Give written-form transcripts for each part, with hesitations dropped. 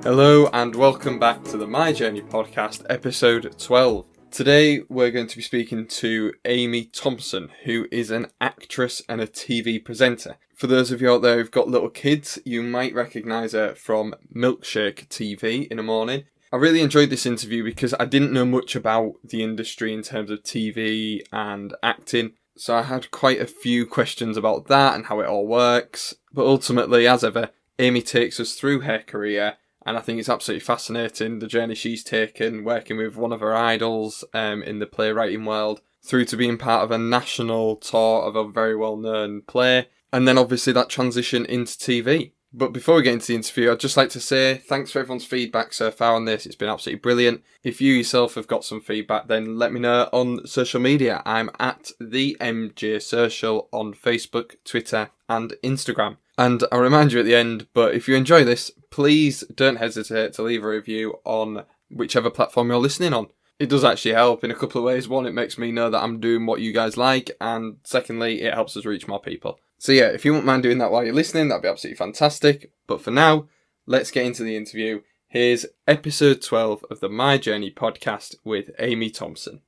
Hello and welcome back to the My Journey podcast, episode 12. Today we're going to be speaking to Amy Thompson, who is an actress and a TV presenter. For those of you out there who've got little kids, you might recognise her from Milkshake TV in the morning. I really enjoyed this interview because I didn't know much about the industry in terms of TV and acting. So I had quite a few questions about that and how it all works. But ultimately, as ever, Amy takes us through her career. And I think it's absolutely fascinating, the journey she's taken, working with one of her idols in the playwriting world, through to being part of a national tour of a very well-known play, and then obviously that transition into TV. But before we get into the interview, I'd just like to say thanks for everyone's feedback so far on this. It's been absolutely brilliant. If you yourself have got some feedback, then let me know on social media. I'm at the MJ Social on Facebook, Twitter, and Instagram. And I'll remind you at the end, but if you enjoy this, please don't hesitate to leave a review on whichever platform you're listening on. It does actually help in a couple of ways. One, it makes me know that I'm doing what you guys like, and secondly, it helps us reach more people. So yeah, if you wouldn't mind doing that while you're listening, that'd be absolutely fantastic. But for now, let's get into the interview. Here's episode 12 of the My Journey podcast with Amy Thompson.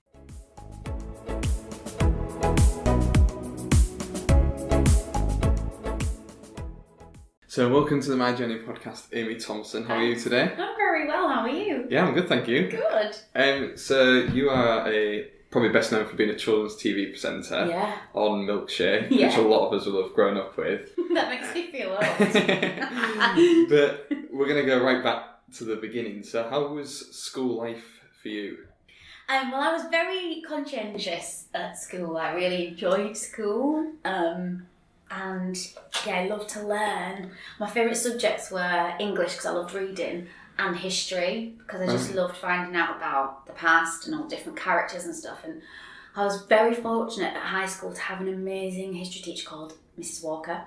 So welcome to the My Journey podcast, Amy Thompson. How are you today? I'm very well, how are you? Yeah, I'm good, thank you. Good. So you are probably best known for being a children's TV presenter on Milkshake, which a lot of us will have grown up with. That makes me feel old. But we're going to go right back to the beginning. So how was school life for you? Well, I was very conscientious at school. I really enjoyed school. And I loved to learn. My favourite subjects were English because I loved reading, and history because I just loved finding out about the past and all different characters and stuff. And I was very fortunate at high school to have an amazing history teacher called Mrs. Walker,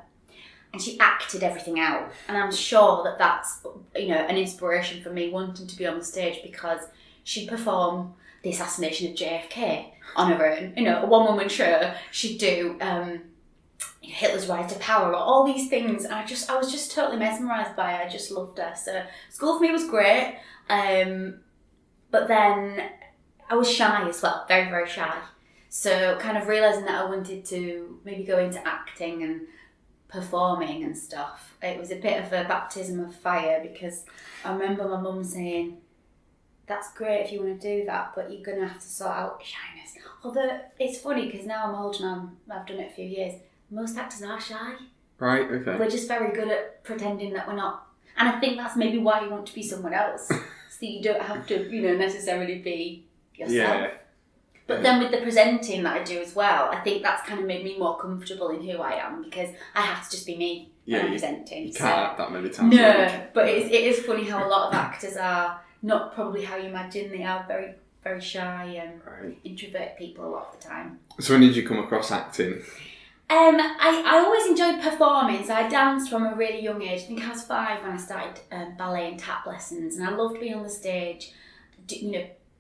and she acted everything out. And I'm sure that that's an inspiration for me wanting to be on the stage, because she'd perform the assassination of JFK on her own. A one-woman show. She'd do Hitler's rise to power, or all these things. And I was just totally mesmerised by her. I just loved her. So school for me was great. But then I was shy as well, very, very shy. So kind of realising that I wanted to maybe go into acting and performing and stuff, it was a bit of a baptism of fire, because I remember my mum saying, that's great if you want to do that, but you're going to have to sort out shyness. Although it's funny, because now I'm old and I've done it a few years, most actors are shy. Right, okay. We're just very good at pretending that we're not. And I think that's maybe why you want to be someone else, so you don't have to, necessarily be yourself. Yeah. But then with the presenting that I do as well, I think that's kind of made me more comfortable in who I am, because I have to just be me when I'm presenting. You can't act that many times. No, but it is funny how a lot of actors are not probably how you imagine. They are very, very shy and introvert people a lot of the time. So when did you come across acting? I always enjoyed performing, so I danced from a really young age. I think I was 5 when I started ballet and tap lessons, and I loved being on the stage,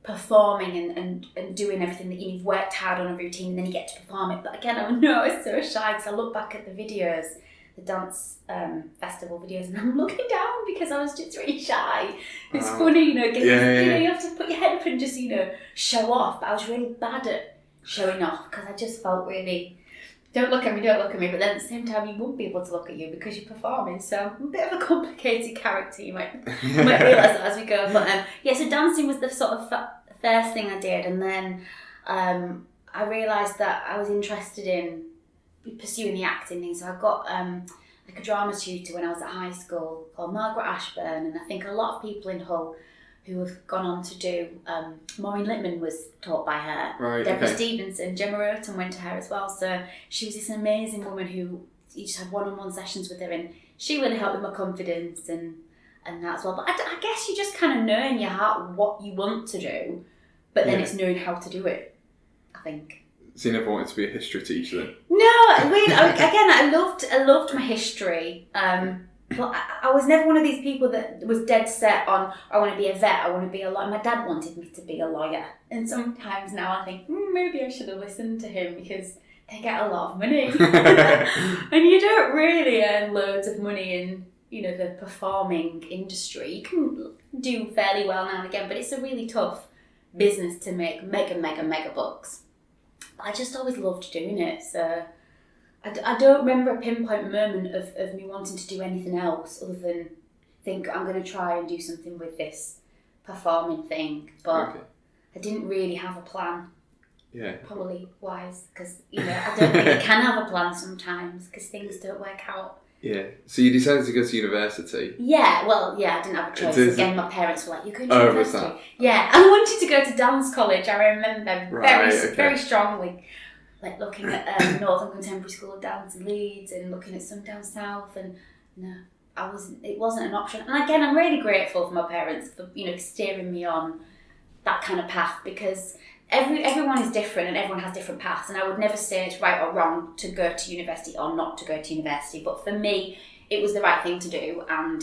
performing and doing everything that you've worked hard on a routine, and then you get to perform it. But again, I was so shy, because I look back at the videos, the dance festival videos, and I'm looking down because I was just really shy. It's funny, you have to put your head up and just, show off. But I was really bad at showing off, because I just felt really... Don't look at me, but then at the same time you won't be able to look at you because you're performing, so I'm a bit of a complicated character, you might realise that as we go. But so dancing was the sort of first thing I did, and then I realised that I was interested in pursuing the acting thing, so I got like a drama tutor when I was at high school called Margaret Ashburn, and I think a lot of people in Hull who have gone on to do, Maureen Lipman was taught by her, right, Deborah Stevenson, Gemma Roten went to her as well, so she was this amazing woman who, you just had one-on-one sessions with her, and she really helped with my confidence and that as well. But I guess you just kind of know in your heart what you want to do, but then it's knowing how to do it, I think. So you never wanted to be a history teacher then? No, I loved my history. But I was never one of these people that was dead set on, I want to be a vet, I want to be a lawyer. My dad wanted me to be a lawyer. And sometimes now I think, maybe I should have listened to him, because they get a lot of money. And you don't really earn loads of money in the performing industry. You can do fairly well now and again, but it's a really tough business to make mega bucks. I just always loved doing it, so I don't remember a pinpoint moment of me wanting to do anything else other than think I'm going to try and do something with this performing thing, but I didn't really have a plan. Yeah. Probably wise, because I don't think you can have a plan sometimes because things don't work out. Yeah. So you decided to go to university? Yeah, well, I didn't have a choice. Again, my parents were like, "You're going to university." Was that? Yeah, I wanted to go to dance college. I remember very strongly, like looking at Northern Contemporary School of Dance in Leeds and looking at some down south, and no, I wasn't. It wasn't an option. And again, I'm really grateful for my parents for steering me on that kind of path, because everyone is different and everyone has different paths, and I would never say it's right or wrong to go to university or not to go to university, but for me it was the right thing to do, and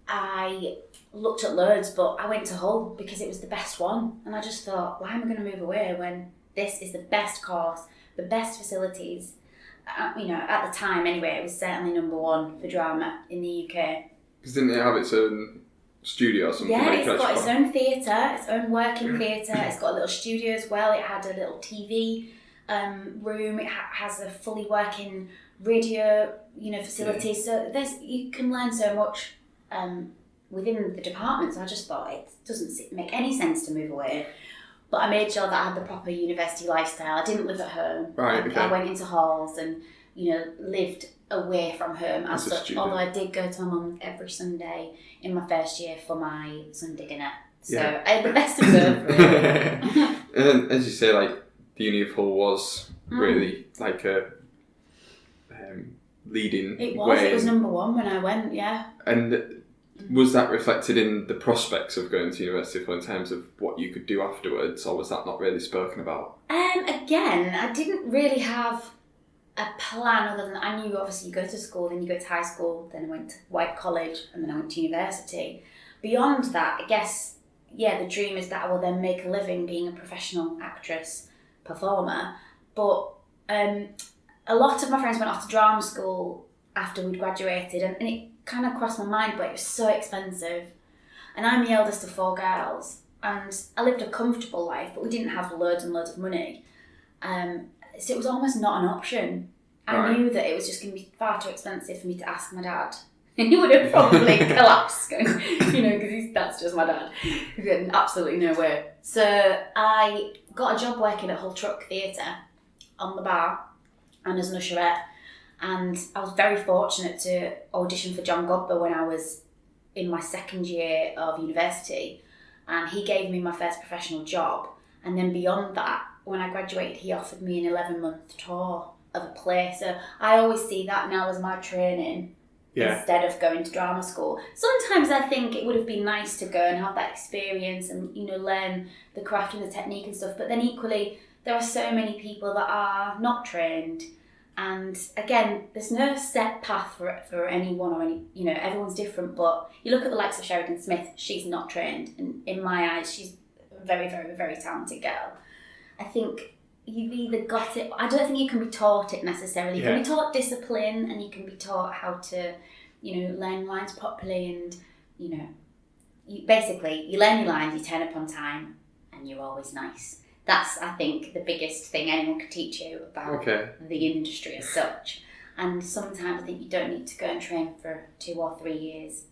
I looked at loads, but I went to Hull because it was the best one, and I just thought, why am I going to move away when this is the best course, the best facilities? At the time anyway, it was certainly number one for drama in the UK. Because didn't it have its own studio or something? Yeah, it's got its own theatre, its own working theatre. It's got a little studio as well. It had a little TV room. It has a fully working radio, facility. So you can learn so much within the department. So I just thought it doesn't make any sense to move away. But I made sure that I had the proper university lifestyle. I didn't live at home. Right. Okay. I went into halls and lived away from home as such. Although I did go to my mum every Sunday in my first year for my Sunday dinner. So I had the best of both, really. And then, as you say, like, the Uni of Hull was really like a leading way. It was number one when I went, yeah. And was that reflected in the prospects of going to University of Hull in terms of what you could do afterwards, or was that not really spoken about? Again, I didn't really have a plan other than I knew obviously you go to school, then you go to high school, then I went to White College, and then I went to university. Beyond that, I guess, the dream is that I will then make a living being a professional actress, performer. But a lot of my friends went off to drama school after we'd graduated, and it kind of crossed my mind, but it was so expensive. And I'm the eldest of 4 girls, and I lived a comfortable life, but we didn't have loads and loads of money. So it was almost not an option. I knew that it was just going to be far too expensive for me to ask my dad. And he would have probably collapsed, because that's just my dad. He had absolutely no way. So I got a job working at Hull Truck Theatre on the bar and as an usherette. And I was very fortunate to audition for John Godber when I was in my second year of university. And he gave me my first professional job. And then beyond that, when I graduated, he offered me an 11-month tour of a play. So I always see that now as my training instead of going to drama school. Sometimes I think it would have been nice to go and have that experience and, learn the craft and the technique and stuff. But then equally, there are so many people that are not trained. And again, there's no set path for anyone or any, everyone's different. But you look at the likes of Sheridan Smith, she's not trained. And in my eyes, she's a very, very, very talented girl. I think you've either got it. I don't think you can be taught it necessarily. You can be taught discipline, and you can be taught how to, learn lines properly, and you learn your lines, you turn up on time, and you're always nice. That's, I think, the biggest thing anyone could teach you about the industry as such. And sometimes I think you don't need to go and train for 2 or 3 years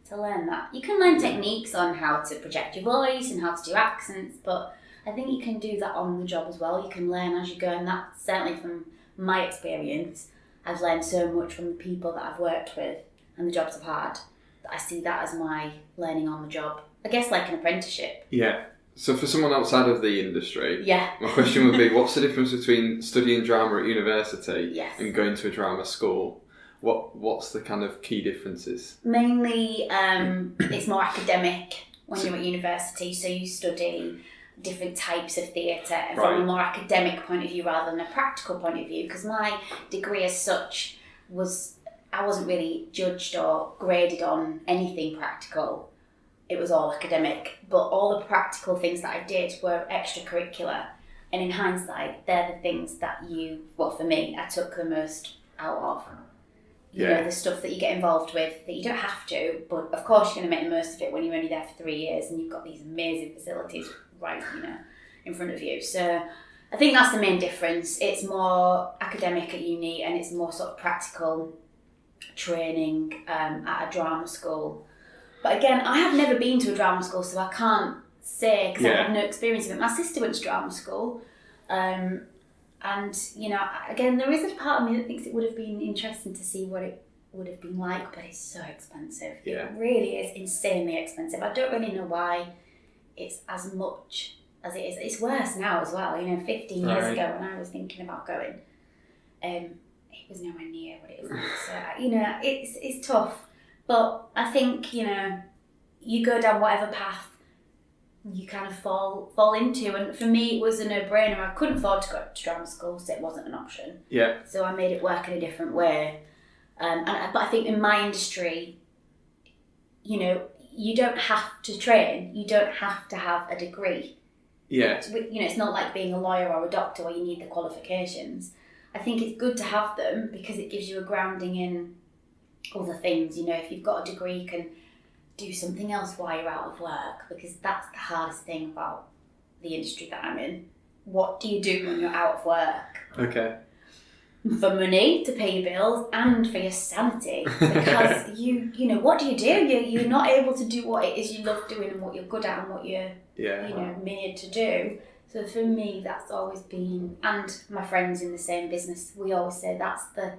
to learn that. You can learn techniques on how to project your voice and how to do accents, but I think you can do that on the job as well. You can learn as you go, and that, certainly from my experience, I've learned so much from the people that I've worked with and the jobs I've had, that I see that as my learning on the job. I guess like an apprenticeship. Yeah. So for someone outside of the industry, my question would be, what's the difference between studying drama at university and going to a drama school? What's the kind of key differences? Mainly, it's more academic when you're at university, so you study different types of theatre and from a more academic point of view rather than a practical point of view, because my degree as such I wasn't really judged or graded on anything practical. It was all academic, but all the practical things that I did were extracurricular, and in hindsight they're the things that for me, I took the most out of. you know, the stuff that you get involved with that you don't have to, but of course you're going to make the most of it when you're only there for 3 years and you've got these amazing facilities right, you know, in front of you. So I think that's the main difference. It's more academic at uni and it's more sort of practical training at a drama school. But again, I have never been to a drama school, so I can't say because I have no experience of it. My sister went to drama school. And, you know, again, there is a part of me that thinks it would have been interesting to see what it would have been like, but it's so expensive. Yeah. It really is insanely expensive. I don't really know why it's as much as it is. It's worse now as well. You know, 15 years ago when I was thinking about going, it was nowhere near what it is now. So, you know, it's tough. But I think, you know, you go down whatever path you kind of fall into, and for me it was a no-brainer. I couldn't afford to go to drama school, so it wasn't an option. Yeah. So I made it work in a different way. But I think in my industry, you know, you don't have to train. You don't have to have a degree. Yeah. You know, it's not like being a lawyer or a doctor where you need the qualifications. I think it's good to have them because it gives you a grounding in other things. You know, if you've got a degree, you can do something else while you're out of work, because that's the hardest thing about the industry that I'm in. What do you do when you're out of work? Okay. For money to pay your bills and for your sanity, because you know, what do? You're not able to do what it is you love doing and what you're good at and what you're you know, made to do. So for me, that's always been, and my friends in the same business, we always say that's the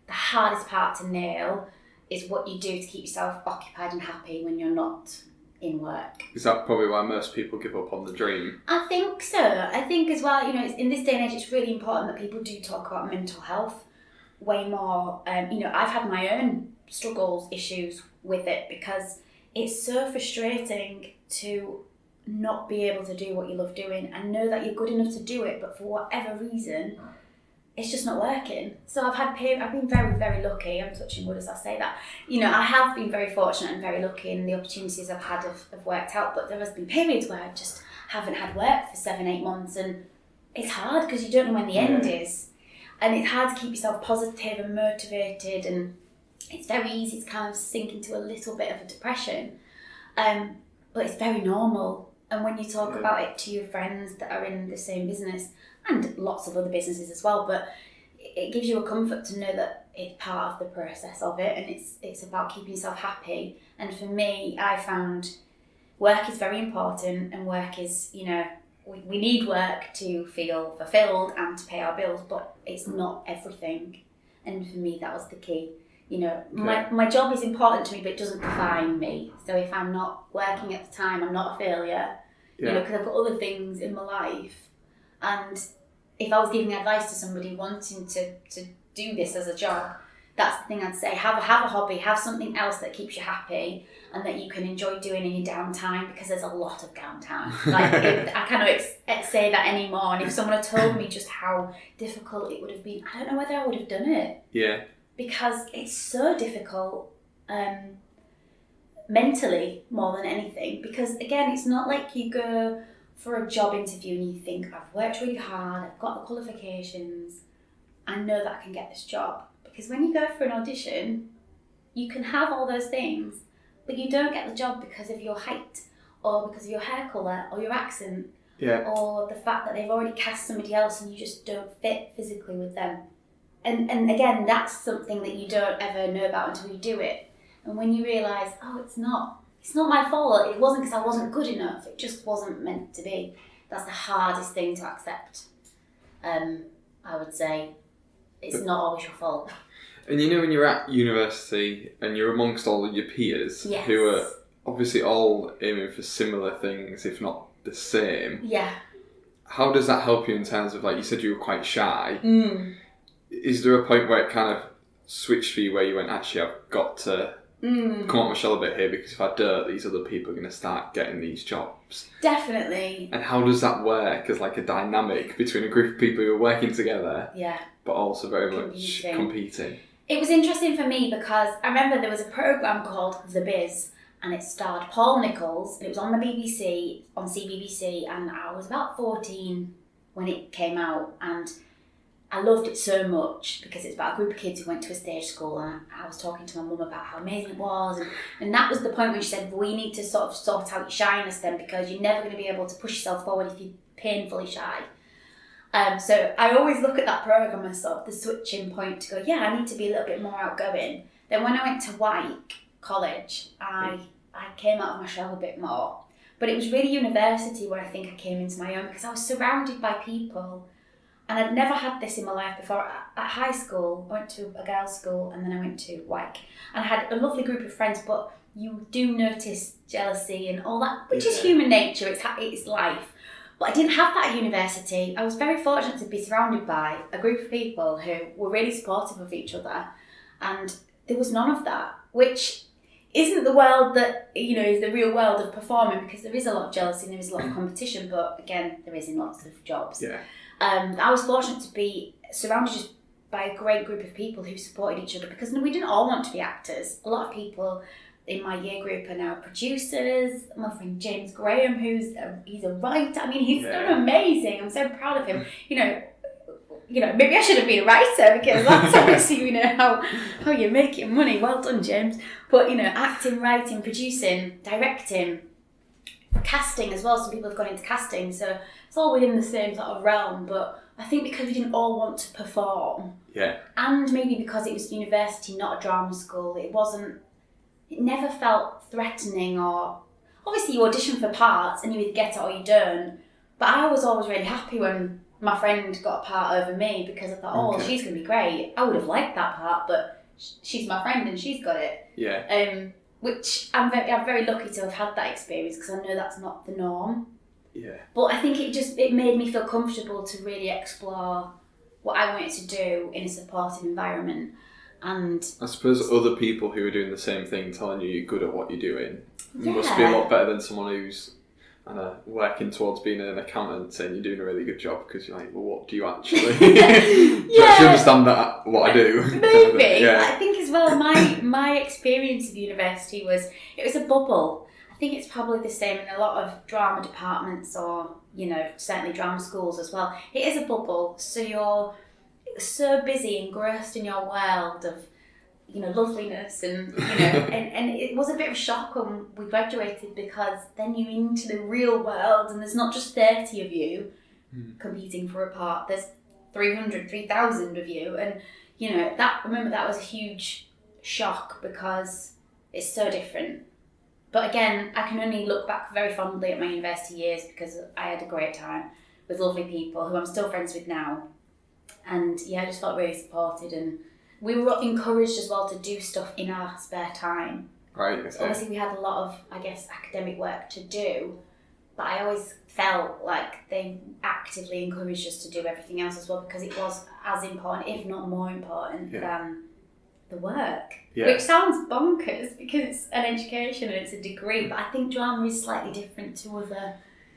hardest part to nail, is what you do to keep yourself occupied and happy when you're not in work. Is that probably why most people give up on the dream? I think so. I think as well, you know, in this day and age, it's really important that people do talk about mental health way more. You know, I've had my own struggles, issues with it, because it's so frustrating to not be able to do what you love doing and know that you're good enough to do it, but for whatever reason, it's just not working. So I've been very, very lucky. I'm touching wood as I say that. You know, I have been very fortunate and very lucky, and the opportunities I've had have worked out. But there has been periods where I just haven't had work for 7-8 months, and it's hard because you don't know when the end is, and it's hard to keep yourself positive and motivated, and it's very easy to kind of sink into a little bit of a depression. But it's very normal. And when you talk about it to your friends that are in the same business, and lots of other businesses as well, but it gives you a comfort to know that it's part of the process of it, and it's about keeping yourself happy. And for me, I found work is very important, and work is, you know, we need work to feel fulfilled and to pay our bills, but it's not everything. And for me, that was the key. You know, my job is important to me, but it doesn't define me. So if I'm not working at the time, I'm not a failure, you know, because I've got other things in my life. And if I was giving advice to somebody wanting to do this as a job, that's the thing I'd say. Have a hobby, have something else that keeps you happy and that you can enjoy doing in your downtime, because there's a lot of downtime. Like, I cannot say that anymore. And if someone had told me just how difficult it would have been, I don't know whether I would have done it. Yeah. Because it's so difficult mentally more than anything. Because again, it's not like you go for a job interview and you think, I've worked really hard, I've got the qualifications, I know that I can get this job. Because when you go for an audition, you can have all those things, but you don't get the job because of your height, or because of your hair colour, or your accent, or the fact that they've already cast somebody else and you just don't fit physically with them. And again, that's something that you don't ever know about until you do it. And when you realise, oh, it's not my fault, it wasn't because I wasn't good enough, it just wasn't meant to be. That's the hardest thing to accept. I would say it's not always your fault. And you know, when you're at university and you're amongst all of your peers who are obviously all aiming for similar things, if not the same. Yeah. How does that help you in terms of, like you said, you were quite shy. Is there a point where it kind of switched for you where you went, actually, I've got to come on my shell a bit here, because if I don't, these other people are going to start getting these jobs? Definitely. And how does that work as like a dynamic between a group of people who are working together, but also very much competing? It was interesting for me because I remember there was a programme called The Biz, and it starred Paul Nichols, and it was on the BBC, on CBBC, and I was about 14 when it came out, and I loved it so much because it's about a group of kids who went to a stage school, and I was talking to my mum about how amazing it was, and that was the point when she said, we need to sort of sort out your shyness then, because you're never going to be able to push yourself forward if you're painfully shy. So I always look at that programme as sort of the switching point to go, yeah, I need to be a little bit more outgoing. Then when I went to Wyke College, I came out of my shell a bit more. But it was really university where I think I came into my own, because I was surrounded by people. And I'd never had this in my life before. At high school, I went to a girls' school, and then I went to Wyke. And I had a lovely group of friends, but you do notice jealousy and all that, which is human nature, it's life. But I didn't have that at university. I was very fortunate to be surrounded by a group of people who were really supportive of each other. And there was none of that, which isn't the world that, is the real world of performing, because there is a lot of jealousy and there is a lot of competition, but again, there is in lots of jobs. Yeah. I was fortunate to be surrounded just by a great group of people who supported each other, because we didn't all want to be actors. A lot of people in my year group are now producers. My friend James Graham, he's a writer. I mean, he's done amazing. I'm so proud of him. Maybe I should have been a writer, because that's obviously, how you're making money. Well done, James. But, acting, writing, producing, directing, casting as well. Some people have gone into casting, so it's all within the same sort of realm. But I think because we didn't all want to perform, and maybe because it was university, not a drama school, it never felt threatening. Or obviously you audition for parts and you either get it or you don't. But I was always really happy when my friend got a part over me, because I thought, she's going to be great. I would have liked that part, but she's my friend and she's got it. Yeah. Which I'm very lucky to have had that experience, because I know that's not the norm. Yeah. But I think it made me feel comfortable to really explore what I wanted to do in a supportive environment. And I suppose other people who are doing the same thing telling you you're good at what you're doing must be a lot better than someone who's working towards being an accountant saying you're doing a really good job, because you're like, well, what do you actually do you actually understand that what I do? Maybe. I think as well, my experience of university was a bubble. I think it's probably the same in a lot of drama departments, or certainly drama schools as well. It is a bubble, so you're so busy, engrossed in your world of loveliness, and and it was a bit of a shock when we graduated, because then you're into the real world, and there's not just 30 of you competing for a part, there's 3,000 of you, and that was a huge shock, because it's so different. But again, I can only look back very fondly at my university years, because I had a great time with lovely people who I'm still friends with now, and I just felt really supported, and we were encouraged as well to do stuff in our spare time. Right. Okay. So obviously we had a lot of, academic work to do, but I always felt like they actively encouraged us to do everything else as well, because it was as important, if not more important, than the work. Yeah. Which sounds bonkers, because it's an education and it's a degree, but I think drama is slightly different to other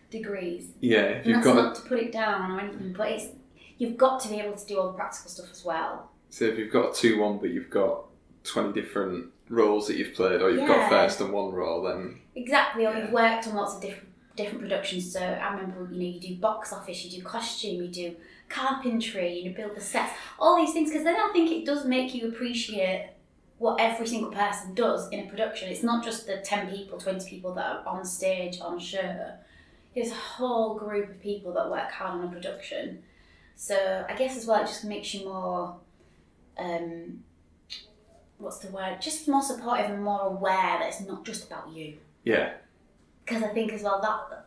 degrees. Yeah, if you've and that's got not to put it down or anything, but you've got to be able to do all the practical stuff as well. So if you've got a 2-1, but you've got 20 different roles that you've played, or you've got first and one role, then exactly. Or you've worked on lots of different productions. So I remember, you do box office, you do costume, you do carpentry, you build the sets, all these things. Because then I think it does make you appreciate what every single person does in a production. It's not just the 10 people, 20 people that are on stage on show. There's a whole group of people that work hard on a production. So I guess as well, it just makes you more. What's the word? Just more supportive and more aware that it's not just about you. Yeah. Because I think as well that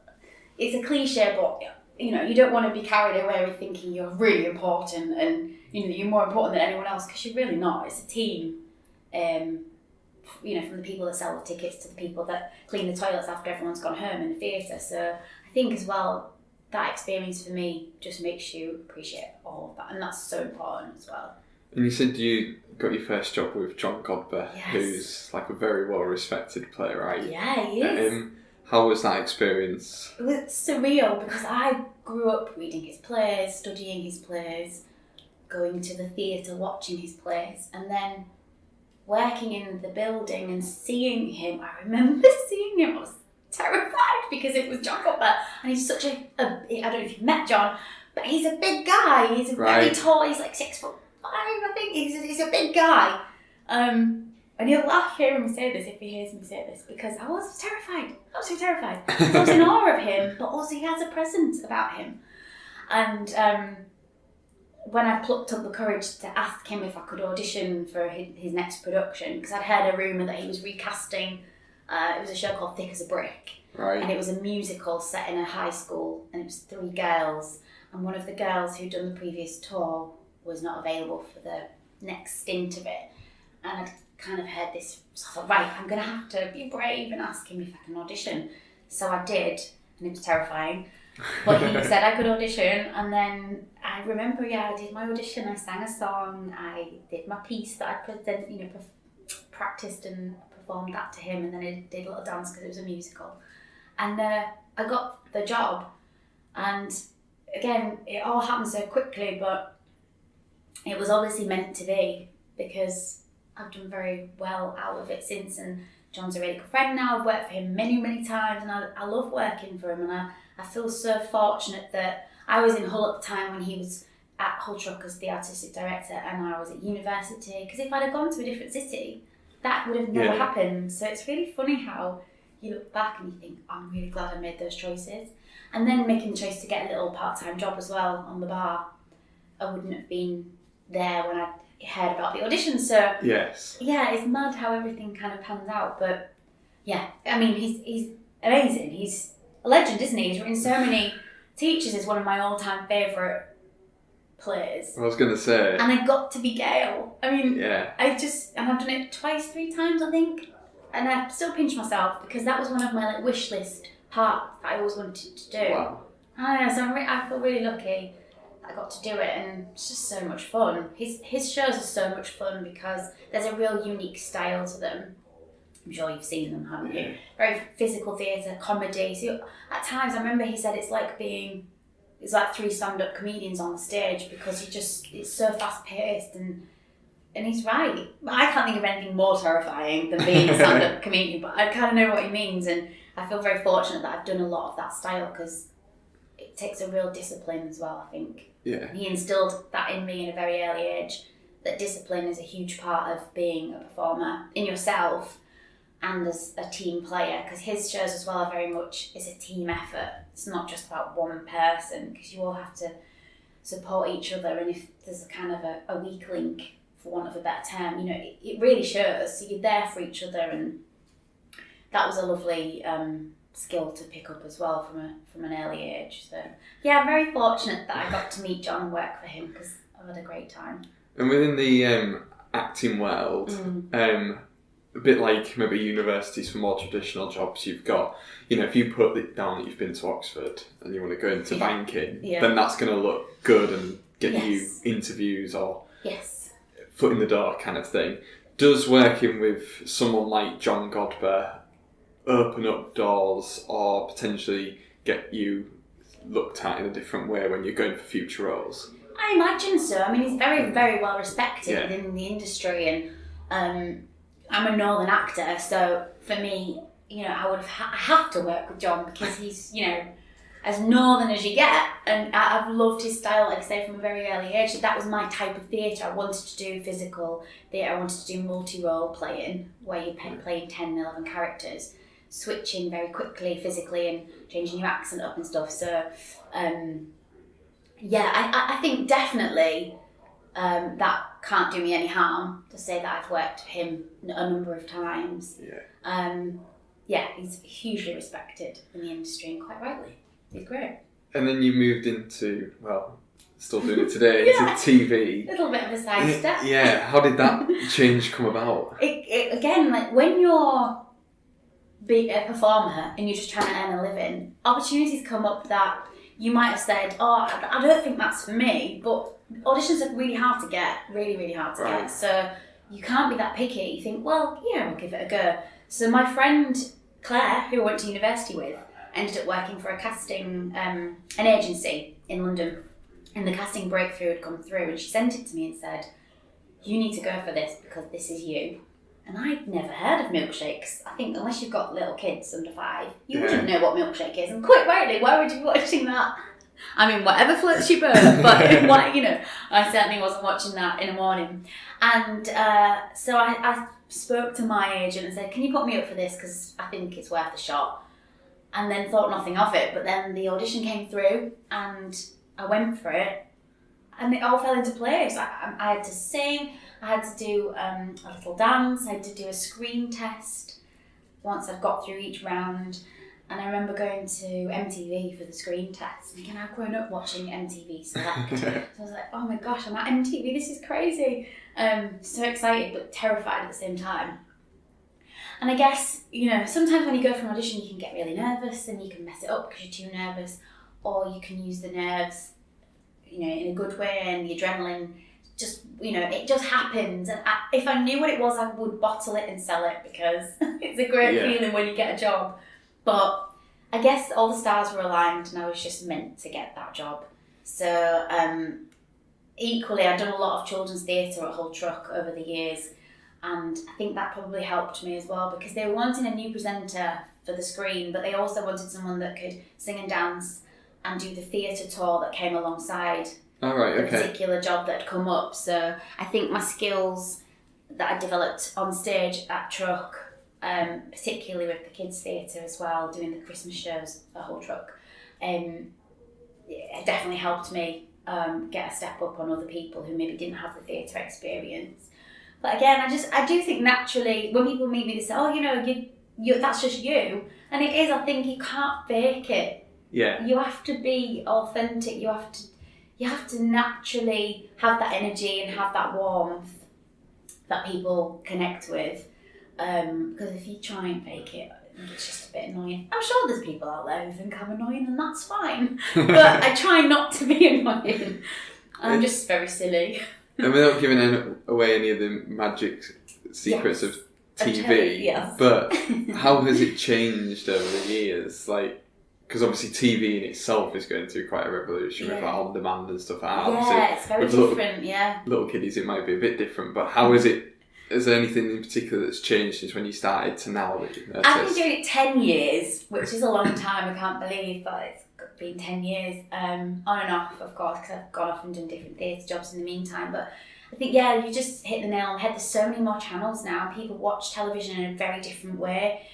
it's a cliche, but you don't want to be carried away with thinking you're really important and you're more important than anyone else, because you're really not. It's a team. From the people that sell the tickets to the people that clean the toilets after everyone's gone home in the theatre. So I think as well that experience for me just makes you appreciate all of that, and that's so important as well. And you said you got your first job with John Godber, who's like a very well-respected playwright. Yeah, he is. How was that experience? It was surreal, because I grew up reading his plays, studying his plays, going to the theatre, watching his plays, and then working in the building and seeing him. I remember seeing him, I was terrified, because it was John Godber, and he's such I don't know if you've met John, But he's a big guy. He's very tall. He's like 6'5", I think. He's a big guy. And he'll laugh hearing me say this if he hears me say this, because I was terrified. Absolutely terrified. I was in awe of him, but also he has a presence about him. And when I plucked up the courage to ask him if I could audition for his next production, because I'd heard a rumour that he was recasting, it was a show called Thick as a Brick. Right. And it was a musical set in a high school, and it was 3 girls. And one of the girls who'd done the previous tour was not available for the next stint of it. And I'd kind of heard this, so I thought, right, I'm going to have to be brave and ask him if I can audition. So I did, and it was terrifying. But he said I could audition, and then I remember, I did my audition, I sang a song, I did my piece that I practiced and performed that to him, and then I did a little dance because it was a musical. And I got the job, and again, it all happened so quickly, but it was obviously meant to be, because I've done very well out of it since, and John's a really good friend now. I've worked for him many, many times, and I love working for him, and I feel so fortunate that I was in Hull at the time when he was at Hull Truck as the artistic director, and I was at university, because if I'd have gone to a different city, that would have never happened. So it's really funny how you look back and you think, I'm really glad I made those choices. And then making the choice to get a little part-time job as well on the bar, I wouldn't have been there when I heard about the audition. So yes, it's mad how everything kind of pans out. But I mean, he's amazing. He's a legend, isn't he? He's written so many. Teachers is one of my all-time favourite plays. I was going to say. And I got to be Gail. I mean, and I've done it twice, 3 times, I think. And I still pinch myself, because that was one of my wish list parts that I always wanted to do. Wow. I know, so I feel really lucky that I got to do it, and it's just so much fun. His shows are so much fun because there's a real unique style to them. I'm sure you've seen them, haven't you? Very physical theatre, comedy. So at times, I remember he said it's like 3 stand-up comedians on the stage, because it's so fast-paced, and he's right. I can't think of anything more terrifying than being a stand-up comedian, but I kind of know what he means, and I feel very fortunate that I've done a lot of that style, because it takes a real discipline as well, I think. Yeah. He instilled that in me in a very early age, that discipline is a huge part of being a performer in yourself and as a team player, because his shows as well are very much, it's a team effort. It's not just about one person, because you all have to support each other, and if there's a kind of a weak link, for want of a better term, it really shows. So you're there for each other, and that was a lovely skill to pick up as well from an early age. So I'm very fortunate that I got to meet John and work for him, because I've had a great time. And within the acting world, a bit like maybe universities for more traditional jobs, you've got, if you put it down that you've been to Oxford and you want to go into banking, then that's going to look good and get you interviews or foot in the door kind of thing. Does working with someone like John Godber open up doors or potentially get you looked at in a different way when you're going for future roles? I imagine so. I mean, he's very, very well respected within the industry, and I'm a northern actor, so for me, I have to work with John, because he's, as northern as you get, and I've loved his style, like I say, from a very early age. That was my type of theatre. I wanted to do physical theatre. I wanted to do multi-role playing, where you're playing 10 and 11 characters, switching very quickly physically and changing your accent up and stuff. So, I think definitely that can't do me any harm to say that I've worked with him a number of times. He's hugely respected in the industry, and quite rightly. He's great. And then you moved into, still doing it today, into TV. A little bit of a sidestep. Yeah, how did that change come about? Again, like when you're a performer and you're just trying to earn a living, opportunities come up that you might have said, I don't think that's for me, but auditions are really hard to get, really, really hard to get. So you can't be that picky. You think, I'll give it a go. So my friend Claire, who I went to university with, ended up working for a casting, an agency in London, and the casting breakthrough had come through, and she sent it to me and said, you need to go for this because this is you. And I'd never heard of milkshakes. I think unless you've got little kids under 5, you wouldn't know what milkshake is. And quite rightly, why would you be watching that? I mean, whatever floats your boat, but what, you know, I certainly wasn't watching that in the morning. And so I spoke to my agent and said, can you put me up for this, because I think it's worth a shot. And then thought nothing of it, but then the audition came through and I went for it, and it all fell into place. I had to sing, I had to do a little dance, I had to do a screen test once I'd got through each round. And I remember going to MTV for the screen test, thinking I've grown up watching MTV Select. So I was like, oh my gosh, I'm at MTV, this is crazy. So excited but terrified at the same time. And I guess, you know, sometimes when you go for an audition you can get really nervous and you can mess it up because you're too nervous, or you can use the nerves, you know, in a good way, and the adrenaline just, you know, it just happens. And if I knew what it was, I would bottle it and sell it, because it's a great feeling when you get a job. But I guess all the stars were aligned and I was just meant to get that job. So equally, I've done a lot of children's theatre at Hull Truck over the years, and I think that probably helped me as well, because they were wanting a new presenter for the screen, but they also wanted someone that could sing and dance and do the theatre tour that came alongside the particular job that had come up. So I think my skills that I developed on stage at Truck, particularly with the kids theatre as well, doing the Christmas shows at Hull Truck, it definitely helped me get a step up on other people who maybe didn't have the theatre experience. But again, I do think naturally when people meet me, they say, oh, you know, you that's just you. And it is. I think you can't fake it. Yeah. You have to be authentic. You have to naturally have that energy and have that warmth that people connect with. Because if you try and fake it, I think it's just a bit annoying. I'm sure there's people out there who think I'm annoying, and that's fine. But I try not to be annoying. I'm just very silly. And without giving away any of the magic secrets of TV, yes. But how has it changed over the years? Like, because obviously TV in itself is going through quite a revolution with like on demand and stuff. It's very different. Little kiddies, it might be a bit different, but how is it? Is there anything in particular that's changed since when you started to now that you've noticed? I've been doing it 10 years, which is a long time, I can't believe, but it's been 10 years, on and off, of course, because I've gone off and done different theatre jobs in the meantime. But I think, you just hit the nail on the head. There's so many more channels now. People watch television in a very different way.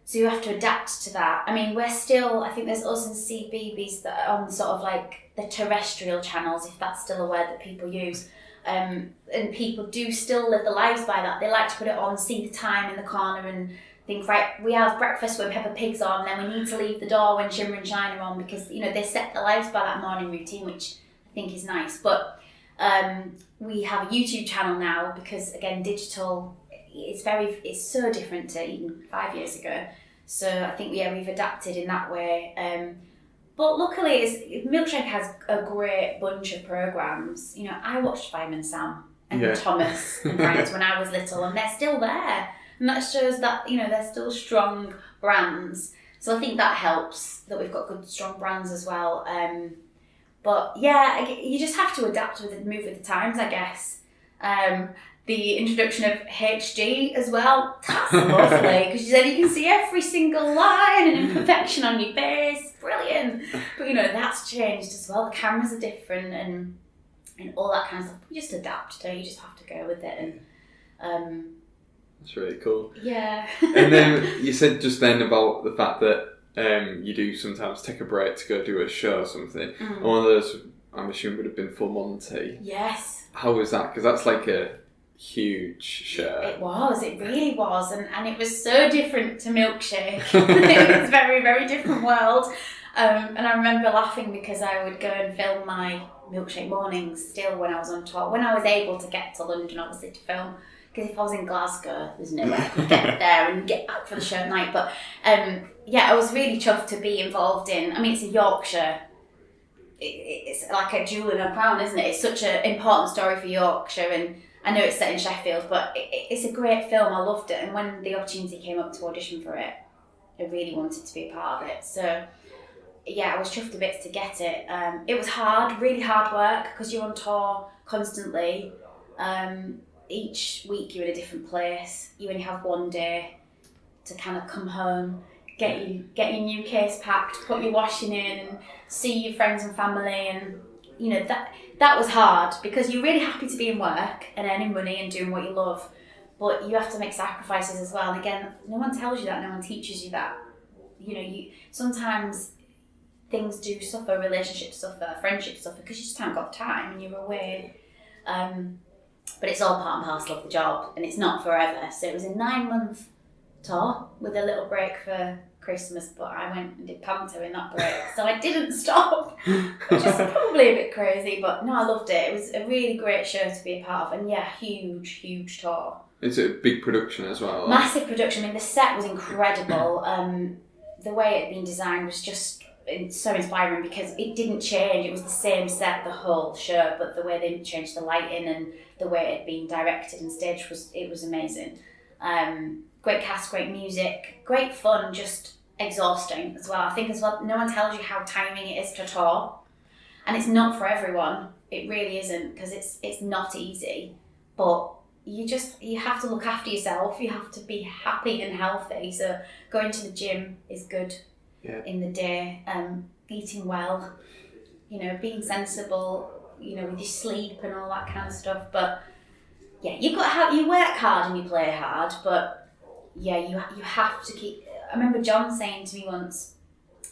So you have to adapt to that. I mean, we're still, I think there's us and CBeebies that are on sort of like the terrestrial channels, if that's still a word that people use. And people do still live their lives by that. They like to put it on, see the time in the corner and think, right, we have breakfast when Peppa Pig's on, then we need to leave the door when Shimmer and Shine are on, because, you know, they set their lives by that morning routine, which I think is nice. But we have a YouTube channel now because, again, digital, it's so different to even 5 years ago. So I think, we've adapted in that way. But luckily, Milkshake has a great bunch of programmes. You know, I watched Fireman Sam and Thomas and Friends when I was little, and they're still there. And that shows that, you know, they're still strong brands. So I think that helps, that we've got good, strong brands as well. But you just have to adapt move with the times, I guess. The introduction of HD as well, that's lovely, because you said you can see every single line and imperfection on your face. Brilliant. But, you know, that's changed as well. The cameras are different and all that kind of stuff. You just adapt, don't you? You just have to go with it. And that's really cool. Yeah. And then you said just then about the fact that you do sometimes take a break to go do a show or something. And one of those, I'm assuming, would have been for Monty. Yes. How was that? Because that's like a huge show. It really was, and it was so different to Milkshake. It was a very, very different world. And I remember laughing because I would go and film my Milkshake mornings still when I was on tour, when I was able to get to London, obviously, to film. Because if I was in Glasgow, there's no way I could get there and get back for the show at night. But I was really chuffed to be involved in. I mean, it's a Yorkshire. It's like a jewel in a crown, isn't it? It's such an important story for Yorkshire, and I know it's set in Sheffield, but it's a great film. I loved it, and when the opportunity came up to audition for it, I really wanted to be a part of it. So, I was chuffed to bits to get it. It was hard, really hard work, because you're on tour constantly. Each week you're in a different place. You only have one day to kind of come home. get your new case packed, put your washing in, and see your friends and family, and you know that was hard because you're really happy to be in work and earning money and doing what you love, but you have to make sacrifices as well. And again, no one tells you that, no one teaches you that. You know, sometimes things do suffer, relationships suffer, friendships suffer because you just haven't got the time and you're away. But it's all part and parcel of the job, and it's not forever. So it was a 9-month tour with a little break for Christmas, but I went and did panto in that break, so I didn't stop, which is probably a bit crazy, but no, I loved it. It was a really great show to be a part of, and yeah, huge tour. Is it a big production as well? Massive production. I mean, the set was incredible. The way it had been designed was just so inspiring because it didn't change. It was the same set the whole show, but the way they changed the lighting and the way it had been directed and staged was amazing. Great cast, great music, great fun, just exhausting as well. I think as well, no one tells you how tiring it is to tour, and it's not for everyone. It really isn't, because it's not easy, but you have to look after yourself. You have to be happy and healthy. So going to the gym is good in the day, eating well, you know, being sensible, you know, with your sleep and all that kind of stuff. But yeah, you work hard and you play hard, but yeah, you have to keep. I remember John saying to me once,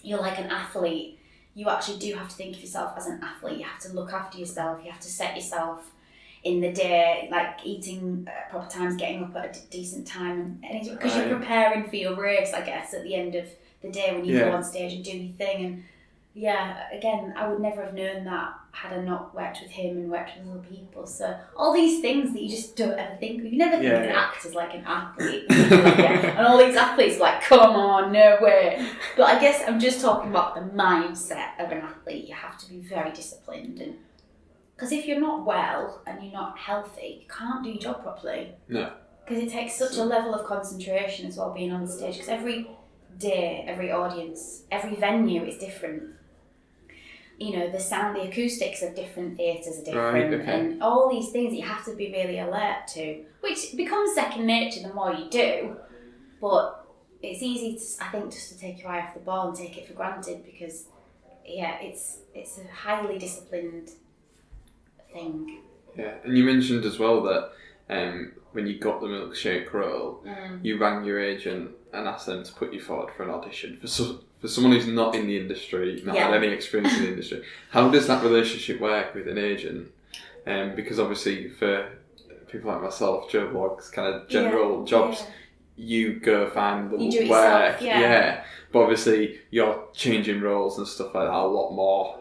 "You're like an athlete. You actually do have to think of yourself as an athlete. You have to look after yourself. You have to set yourself in the day, like eating at proper times, getting up at a decent time, and because you're preparing for your race, I guess, at the end of the day when you go on stage and do your thing." And yeah, again, I would never have known that had I not worked with him and worked with other people. So all these things that you just don't ever think of. You never think of an actor as like an athlete. And all these athletes are like, come on, no way. But I guess I'm just talking about the mindset of an athlete. You have to be very disciplined, and because if you're not well and you're not healthy, you can't do your job properly. No. Because it takes such a level of concentration as well, being on the stage. Because every day, every audience, every venue is different. You know, the sound, the acoustics of different theatres are different, and all these things that you have to be really alert to, which becomes second nature the more you do. But it's easy, I think, just to take your eye off the ball and take it for granted because, yeah, it's a highly disciplined thing. Yeah, and you mentioned as well that when you got the milkshake role, you rang your agent and asked them to put you forward for an audition for someone who's not in the industry, not had any experience in the industry. How does that relationship work with an agent? Because obviously for people like myself, Joe Blogs, kind of general jobs, you go find the work. Yourself, but obviously you're changing roles and stuff like that a lot more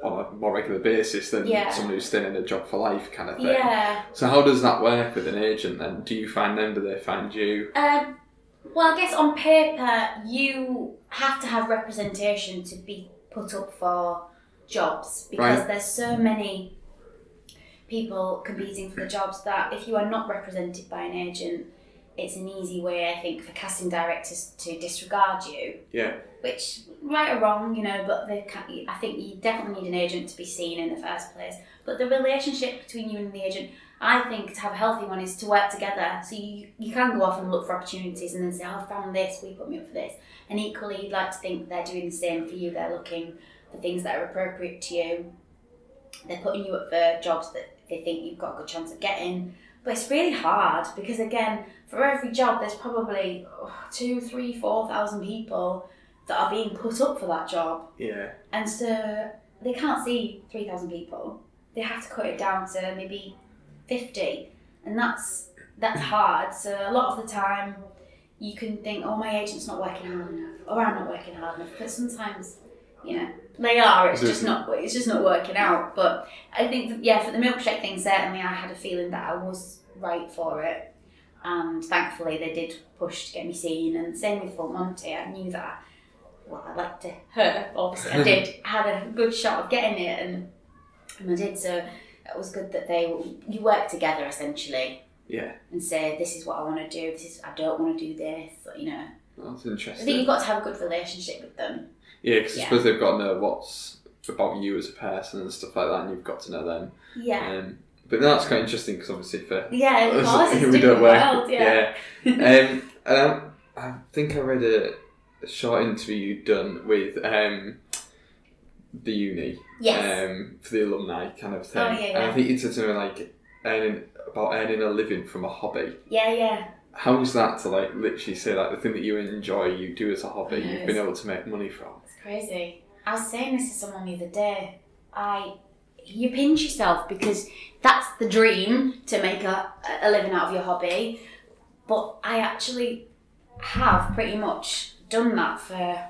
on a more regular basis than someone who's staying in a job for life kind of thing. Yeah. So how does that work with an agent then? Do you find them? Do they find you? Well, I guess on paper you have to have representation to be put up for jobs because there's so many people competing for the jobs that if you are not represented by an agent, it's an easy way, I think, for casting directors to disregard you. Yeah. Which, right or wrong, you know, but I think you definitely need an agent to be seen in the first place. But the relationship between you and the agent, I think, to have a healthy one is to work together. So you can go off and look for opportunities and then say, I found this, we put me up for this. And equally, you'd like to think they're doing the same for you. They're looking for things that are appropriate to you. They're putting you up for jobs that they think you've got a good chance of getting. But it's really hard because, again, for every job, there's probably 2,000, 3,000, 4,000 people that are being put up for that job. Yeah. And so they can't see 3,000 people. They have to cut it down to maybe 50. And that's hard. So a lot of the time, you can think, oh, my agent's not working hard enough, or I'm not working hard enough. But sometimes, you know, they are. It's just not working out. But I think, for the milkshake thing, certainly I had a feeling that I was right for it. And thankfully they did push to get me seen. And same with Monty. I knew that, I liked her, obviously. I did. Had a good shot of getting it, and I did. So it was good that you work together, essentially. Yeah. And say, this is what I want to do. I don't want to do this. You know. That's interesting. I think you've got to have a good relationship with them. Yeah, because I suppose they've got to know what's about you as a person and stuff like that, and you've got to know them. Yeah. But that's quite interesting because obviously for of course, it's we don't work. World, and I think I read a short interview you'd done with the uni. Yes. For the alumni kind of thing. Oh, yeah. And I think you said something like earning a living from a hobby. Yeah. How's that to like literally say like the thing that you enjoy, you do as a hobby, I know, you've been able to make money from? It's crazy. I was saying this to someone the other day. You pinch yourself because that's the dream, to make a living out of your hobby. But I actually have pretty much done that for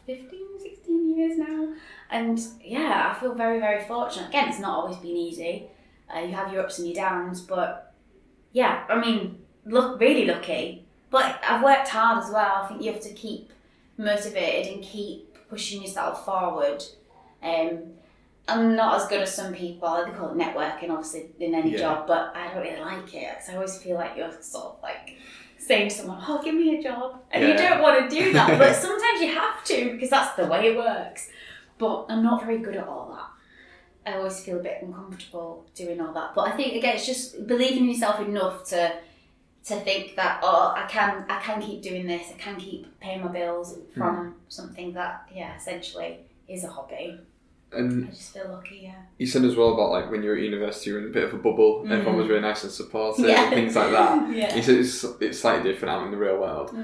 15, 16 years now. And yeah, I feel very, very fortunate. Again, it's not always been easy. You have your ups and your downs, but yeah, I mean, really lucky. But I've worked hard as well. I think you have to keep motivated and keep pushing yourself forward. I'm not as good as some people. They call it networking, obviously, in any job, but I don't really like it because I always feel like you're sort of like saying to someone, "Oh, give me a job," and you don't want to do that, but sometimes you have to because that's the way it works. But I'm not very good at all that. I always feel a bit uncomfortable doing all that. But I think again, it's just believing in yourself enough to think that I can keep doing this. I can keep paying my bills from something that essentially is a hobby. And I just feel lucky, You said as well about like when you were at university, you were in a bit of a bubble. Everyone was really nice and supportive and things like that. You said it's slightly different out in the real world.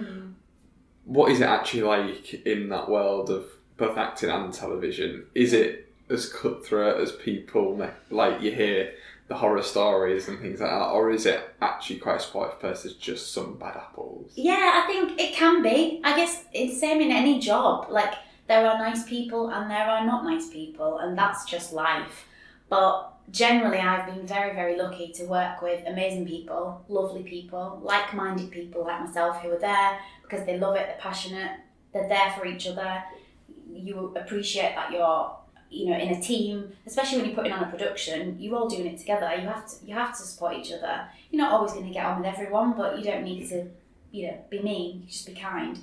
What is it actually like in that world of both acting and television? Is it as cutthroat as people like you hear the horror stories and things like that, or is it actually quite a supportive person? It's just some bad apples? Yeah, I think it can be. I guess it's the same in any job. Like, there are nice people and there are not nice people, and that's just life. But generally, I've been very, very lucky to work with amazing people, lovely people, like-minded people like myself who are there because they love it, they're passionate, they're there for each other. You appreciate that you're, in a team, especially when you're putting on a production. You're all doing it together. You have to support each other. You're not always going to get on with everyone, but you don't need to, be mean. You just be kind.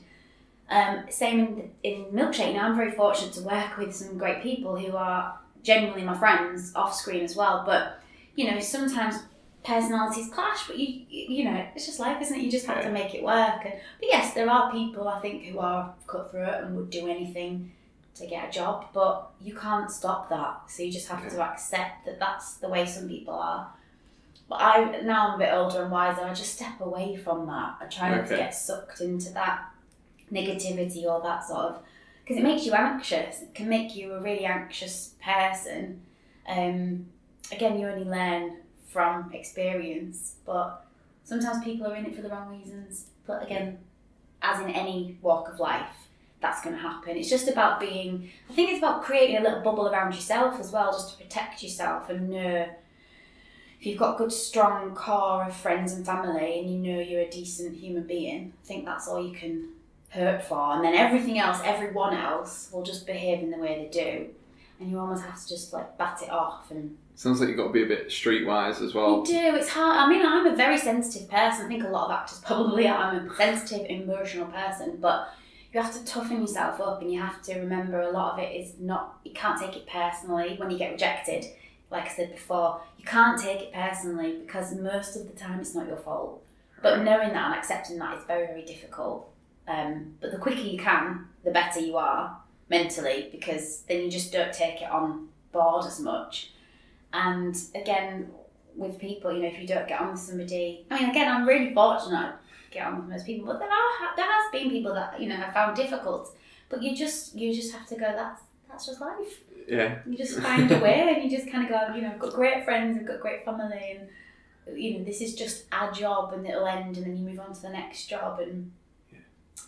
Same in Milkshake. I'm very fortunate to work with some great people who are genuinely my friends off screen as well. But sometimes personalities clash. But it's just life, isn't it? You just have to make it work. But yes, there are people I think who are cutthroat and would do anything to get a job. But you can't stop that. So you just have to accept that that's the way some people are. But now I'm a bit older and wiser. I just step away from that. I try not to get sucked into that negativity or that sort of, because it makes you anxious. It can make you a really anxious person. Again, you only learn from experience, but sometimes people are in it for the wrong reasons. But again, as in any walk of life, that's going to happen. It's just about I think it's about creating a little bubble around yourself as well, just to protect yourself and know if you've got a good, strong core of friends and family and you know you're a decent human being. I think that's all you can hurt for, and then everyone else will just behave in the way they do, and you almost have to just like bat it off. And sounds like you've got to be a bit streetwise as well. You do. It's hard. I mean, I'm a very sensitive person. I think a lot of actors probably are. I'm a sensitive, emotional person, but you have to toughen yourself up, and you have to remember a lot of it is not. You can't take it personally when you get rejected. Like I said before, you can't take it personally because most of the time it's not your fault. But knowing that and accepting that is very, very difficult. But the quicker you can, the better you are mentally, because then you just don't take it on board as much. And again, with people, if you don't get on with somebody, I mean, again, I'm really fortunate to get on with most people, but there has been people that have found difficult. But you just have to go. That's just life. Yeah. You just find a way, and you just kind of go. I've got great friends, I've got great family, and this is just our job, and it'll end, and then you move on to the next job, and.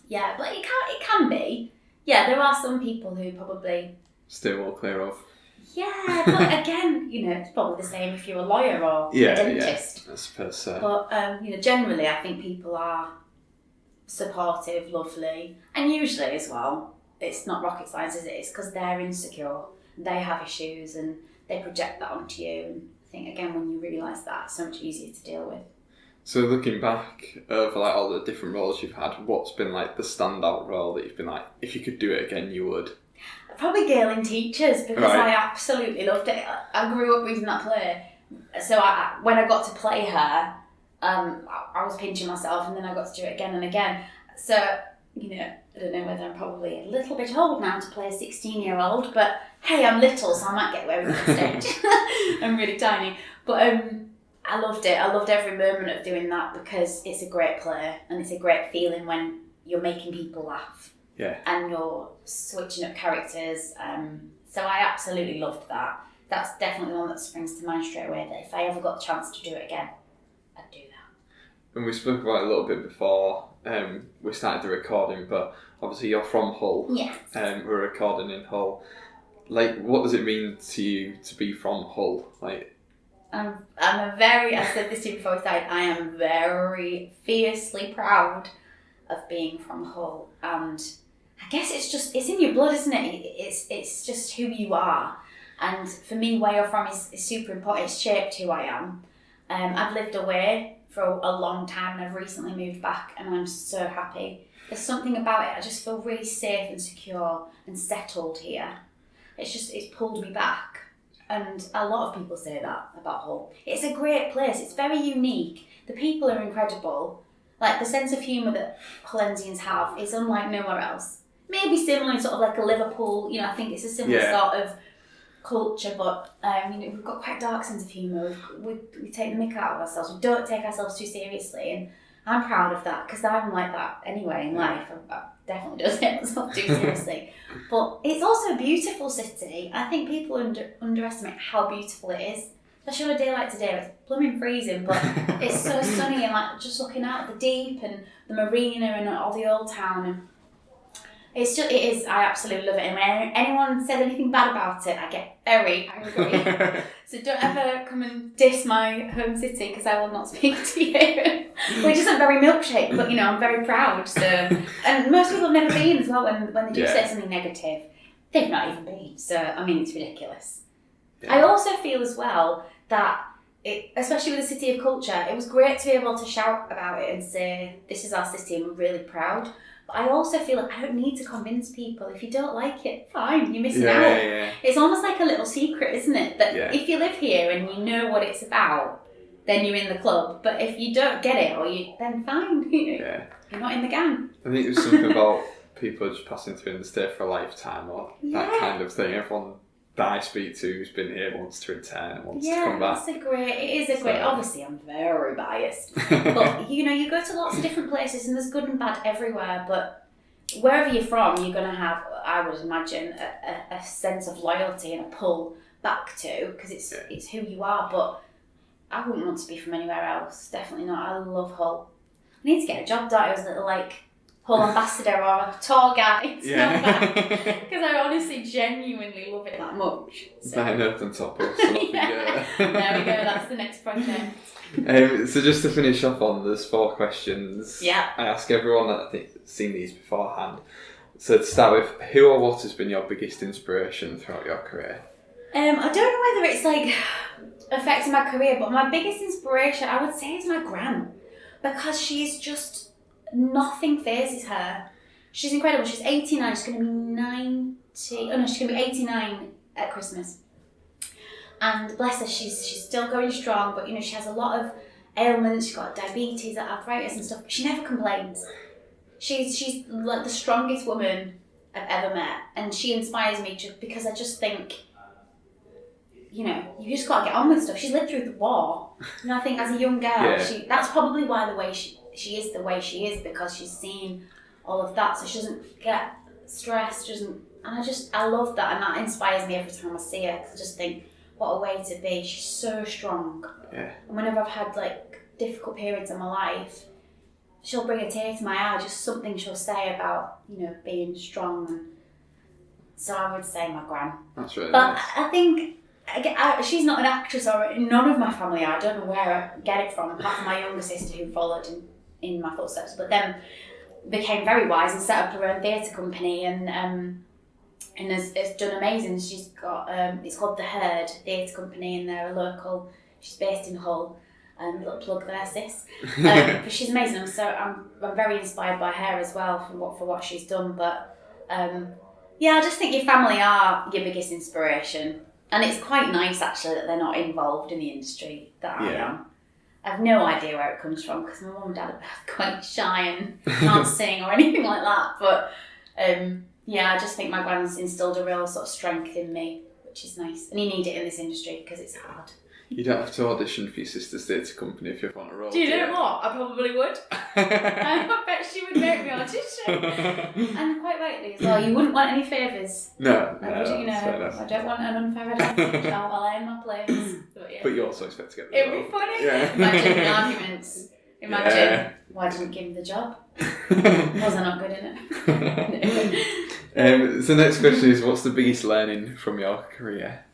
Yeah, but it can be. Yeah, there are some people who probably stay well clear of. Yeah, but again, it's probably the same if you're a lawyer or a dentist. Yeah, I suppose so. But generally, I think people are supportive, lovely, and usually as well, it's not rocket science, is it? It's because they're insecure, they have issues, and they project that onto you. And I think again, when you realise that, it's so much easier to deal with. So looking back over like all the different roles you've had, what's been like the standout role that you've been like, if you could do it again, you would? Probably Girl in Teachers, because I absolutely loved it. I grew up reading that play, so when I got to play her, I was pinching myself, and then I got to do it again and again. So I don't know whether I'm probably a little bit old now to play a 16-year-old, but hey, I'm little, so I might get away with it on stage. I'm really tiny. But I loved it. I loved every moment of doing that because it's a great play and it's a great feeling when you're making people laugh. Yeah. And you're switching up characters. So I absolutely loved that. That's definitely one that springs to mind straight away, that if I ever got the chance to do it again, I'd do that. And we spoke about it a little bit before we started the recording, but obviously you're from Hull. Yes. We're recording in Hull. Like, what does it mean to you to be from Hull? Like, I said this to you before we started, I am very fiercely proud of being from Hull, and I guess it's in your blood, isn't it? It's just who you are, and for me, where you're from is super important. It's shaped who I am. I've lived away for a long time, and I've recently moved back, and I'm so happy. There's something about it. I just feel really safe and secure and settled here. It's pulled me back. And a lot of people say that about Hull. It's a great place. It's very unique. The people are incredible. Like, the sense of humour that Hollensians have is unlike nowhere else. Maybe similar in sort of like a Liverpool, I think it's a similar sort of culture, but we've got quite a dark sense of humour. We take the mick out of ourselves. We don't take ourselves too seriously, and I'm proud of that because I'm like that anyway in life. I definitely don't take myself too seriously. But it's also a beautiful city. I think people underestimate how beautiful it is. Especially on a day like today, it's blooming freezing, but it's so sunny, and like just looking out at the deep and the marina and all the old town, and I absolutely love it. And when anyone says anything bad about it, I get very angry. So don't ever come and diss my home city because I will not speak to you. Which isn't very milkshake, but I'm very proud. So, and most people have never been as well. When they do say something negative, they've not even been. So it's ridiculous. Yeah. I also feel as well that especially with the City of Culture, it was great to be able to shout about it and say, this is our city and we're really proud. But I also feel like I don't need to convince people. If you don't like it, fine, you're missing out. Yeah. It's almost like a little secret, isn't it? That if you live here and you know what it's about, then you're in the club. But if you don't get it, then fine, you're not in the gang. I think there's something about people just passing through and stay for a lifetime or that kind of thing. Everyone that I speak to who's been here wants to return and wants to come back. It is a great, obviously I'm very biased, but you go to lots of different places and there's good and bad everywhere, but wherever you're from, you're going to have, I would imagine, a sense of loyalty and a pull back to, because it's who you are, but I wouldn't want to be from anywhere else, definitely not. I love Hull. I need to get a job, don't I, as a little Hull ambassador or a tour guide. Because I honestly genuinely love it that much. Better note than top of. There we go, that's the next project. So just to finish off on, there's 4 questions. Yeah. I ask everyone that I think seen these beforehand. So to start with, who or what has been your biggest inspiration throughout your career? I don't know whether it's affecting my career, but my biggest inspiration I would say is my gran, because she's just nothing phases her. She's incredible. She's 89. She's going to be 90. Oh no, she's going to be 89 at Christmas. And bless her, she's still going strong. But she has a lot of ailments. She's got diabetes, arthritis, and stuff. But she never complains. She's like the strongest woman I've ever met, and she inspires me just because I just think, you just got to get on with stuff. She's lived through the war, and I think as a young girl, that's probably why the way she is the way she is, because she's seen all of that, so she doesn't get stressed, and I love that, and that inspires me every time I see her, because I just think, what a way to be. She's so strong. Yeah. And whenever I've had difficult periods in my life, she'll bring a tear to my eye, just something she'll say about, being strong. And so I would say my gran. That's really But nice. I think she's not an actress, or none of my family are. I don't know where I get it from, apart from my younger sister who followed in my footsteps, but then became very wise and set up her own theatre company and has done amazing. She's got it's called The Herd Theatre Company, and they're a local. She's based in Hull. Little plug there, sis. But she's amazing. So I'm very inspired by her as well for what she's done. But I just think your family are your biggest inspiration, and it's quite nice actually that they're not involved in the industry that I am. I've no idea where it comes from because my mum and dad are both quite shy and can't sing or anything like that. But yeah, I just think my gran's instilled a real sort of strength in me, which is nice. And you need it in this industry because it's hard. You don't have to audition for your sister's theatre company if you want a role. Do you know what? I probably would. I bet she would make me audition. And quite rightly as well. You wouldn't want any favours. No, I don't want an unfair advantage. I'll earn my place. But you also expect to get the It'd role. be funny. Yeah. Imagine the arguments. Imagine, why didn't give him the job? Was I not good in it? So the next question is, what's the biggest learning from your career?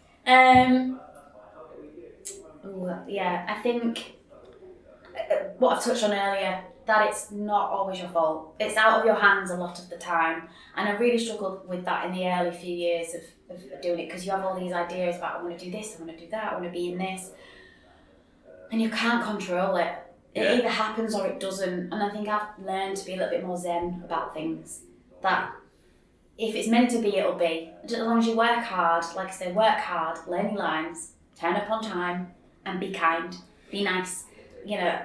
Yeah, I think what I've touched on earlier, that it's not always your fault. It's out of your hands a lot of the time. And I really struggled with that in the early few years of doing it, because you have all these ideas about, I want to do this, I want to do that, I want to be in this. And you can't control it. It either happens or it doesn't. And I think I've learned to be a little bit more zen about things. That if it's meant to be, it'll be. Just as long as you work hard, like I say, work hard, learn your lines, turn up on time, and be kind, be nice. You know,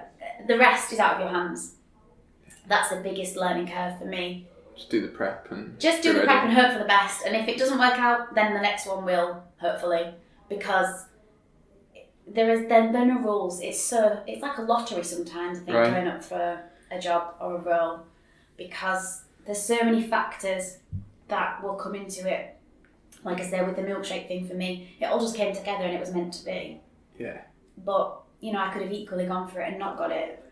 the rest is out of your hands. That's the biggest learning curve for me. Just do the prep and hope for the best. And if it doesn't work out, then the next one will, hopefully, because there are no rules. It's like a lottery sometimes, I think, going up for a job or a role, because there's so many factors that will come into it. Like I said, with the milkshake thing for me, it all just came together and it was meant to be. Yeah. But, you know, I could have equally gone for it and not got it.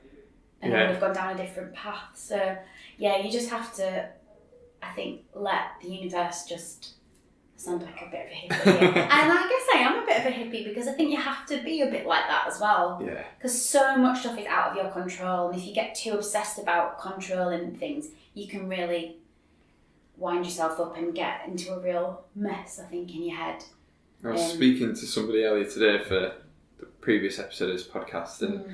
And I would have gone down a different path. So, yeah, you just have to, I think, let the universe just... I sound like a bit of a hippie. And I guess I am a bit of a hippie, because I think you have to be a bit like that as well. Yeah. Because so much stuff is out of your control. And if you get too obsessed about controlling things, you can really wind yourself up and get into a real mess, I think, in your head. I was speaking to somebody earlier today for the previous episode of this podcast, and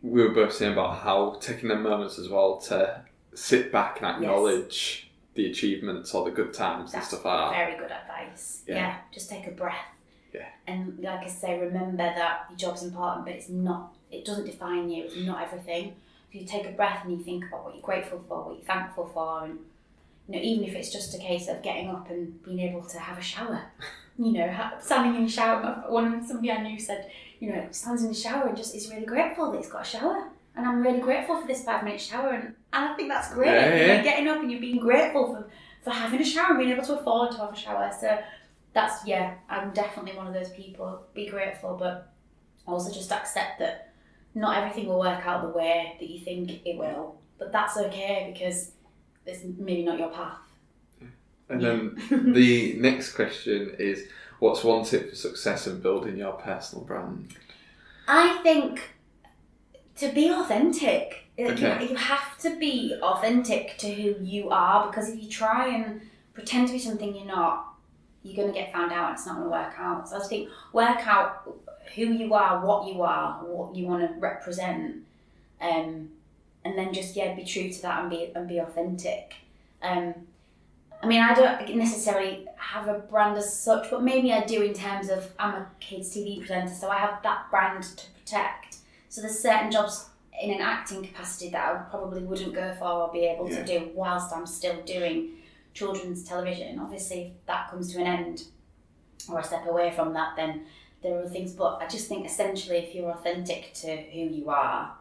we were both saying about how taking them moments as well to sit back and acknowledge the achievements or the good times and stuff like that. Very good advice. Yeah, just take a breath. Yeah. And like I say, remember that your job's important, but it doesn't define you, it's not everything. If you take a breath and you think about what you're grateful for, what you're thankful for, and you know, even if it's just a case of getting up and being able to have a shower, you know, standing in the shower. Somebody I knew said, you know, stands in the shower and just is really grateful that he's got a shower. And I'm really grateful for this 5-minute shower. And I think that's great. Yeah. You're getting up and you're being grateful for having a shower and being able to afford to have a shower. So that's, I'm definitely one of those people. Be grateful, but also just accept that not everything will work out the way that you think it will. But that's okay, because it's maybe not your path. And then the next question is, what's one tip for success in building your personal brand? I think to be authentic. Okay. You have to be authentic to who you are, because if you try and pretend to be something you're not, you're going to get found out and it's not going to work out. So I think work out who you are, what you want to represent, and then just be true to that and be authentic. I mean, I don't necessarily have a brand as such, but maybe I do in terms of I'm a kids TV presenter, so I have that brand to protect. So there's certain jobs in an acting capacity that I probably wouldn't go for or be able to do whilst I'm still doing children's television. Obviously, if that comes to an end or I step away from that, then there are other things. But I just think essentially if you're authentic to who you are,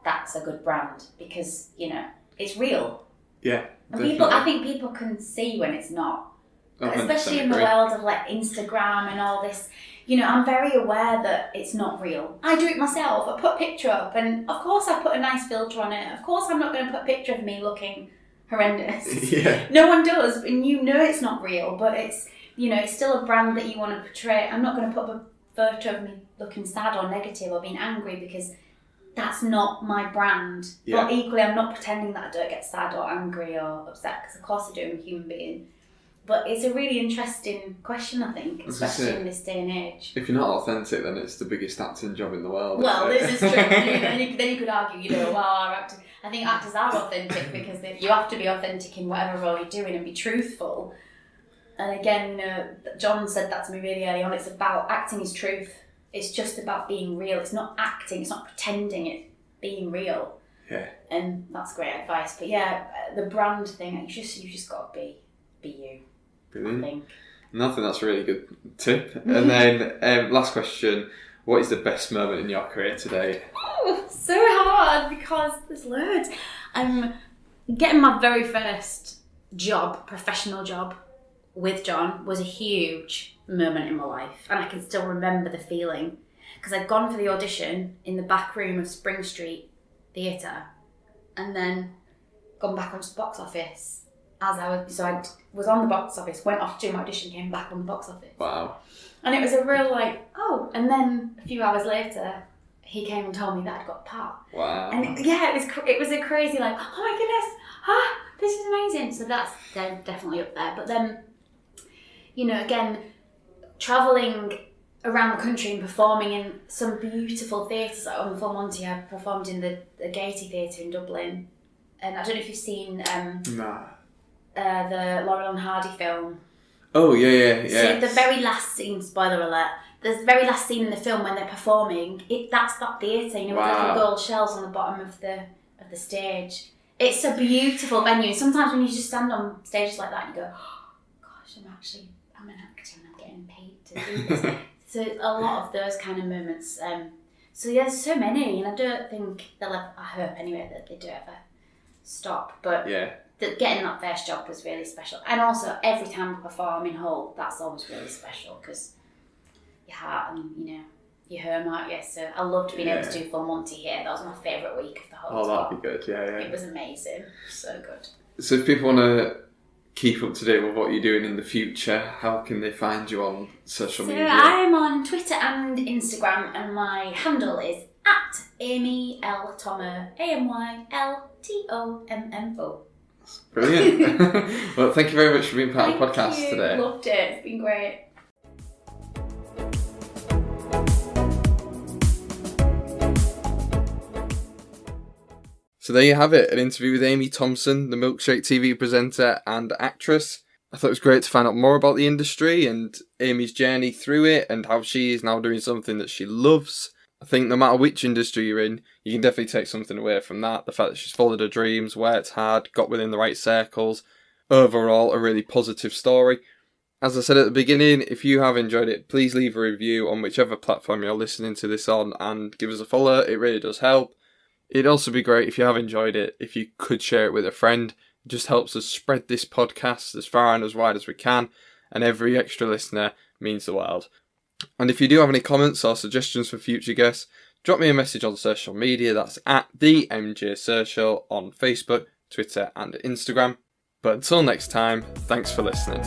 that's a good brand, because, you know, it's real. Yeah. And I think people can see when it's not. Especially in the world of like Instagram and all this, you know, I'm very aware that it's not real. I do it myself. I put a picture up, and of course I put a nice filter on it. Of course I'm not going to put a picture of me looking horrendous. No one does, and you know it's not real, but it's, you know, it's still a brand that you want to portray. I'm not going to put a photo of me looking sad or negative or being angry, because that's not my brand. But equally, I'm not pretending that I don't get sad or angry or upset, because of course I do, I'm a human being. But it's a really interesting question, I think, especially in this day and age. If you're not authentic, then it's the biggest acting job in the world. Well, this is true. Then you could argue, you know, I think actors are authentic, because you have to be authentic in whatever role you're doing and be truthful. And again, you know, John said that to me really early on. It's about acting is truth. it's just about being real. It's not acting, it's not pretending, it's being real. Yeah. And that's great advice. But yeah, the brand thing, you just got to be you. Brilliant. I think. And I think that's a really good tip. And then last question, what is the best moment in your career today? Oh, so hard because there's loads. Getting my very first job, professional job with John was a huge moment in my life, and I can still remember the feeling because I'd gone for the audition in the back room of Spring Street Theatre and then gone back onto the box office I was on the box office, went off to my audition, came back on the box office. Wow. And it was a real and then a few hours later he came and told me that I'd got a part. Wow. And it was a crazy oh my goodness, this is amazing. So that's definitely up there. But then, again, travelling around the country and performing in some beautiful theatres. Like before Monty, I performed in the Gaiety Theatre in Dublin. And I don't know if you've seen the Laurel and Hardy film. Oh, yeah. So the very last scene, spoiler alert, the very last scene in the film when they're performing, that's that theatre, with the little gold shells on the bottom of the stage. It's a beautiful venue. Sometimes when you just stand on stages like that, you go, oh, gosh, I'm an actor and I'm getting paid to do this. So a lot of those kind of moments. So yeah, there's so many, and I don't think I hope anyway that they don't ever stop. But yeah. Getting that first job was really special. And also, every time I perform in Hull, that's always really special because your heart and, your home, aren't you? So I loved being able to do full Monty here. That was my favourite week of the whole tour. That'd be good, yeah. It was amazing. So good. So if people want to keep up to date with what you're doing in the future, how can they find you on social media? I'm on Twitter and Instagram, and my handle is @Amy L Tomo, AMYLTOMMO. Brilliant. Well, thank you very much for being part of the podcast today. Loved it. It's been great. So there you have it, an interview with Amy Thompson, the Milkshake TV presenter and actress. I thought it was great to find out more about the industry and Amy's journey through it and how she is now doing something that she loves. I think no matter which industry you're in, you can definitely take something away from that. The fact that she's followed her dreams, worked hard, got within the right circles. Overall, a really positive story. As I said at the beginning, if you have enjoyed it, please leave a review on whichever platform you're listening to this on and give us a follow. It really does help. It'd also be great if you have enjoyed it, if you could share it with a friend. It just helps us spread this podcast as far and as wide as we can, and every extra listener means the world. And if you do have any comments or suggestions for future guests, drop me a message on social media. That's @TheMJSocial on Facebook, Twitter and Instagram. But until next time, thanks for listening.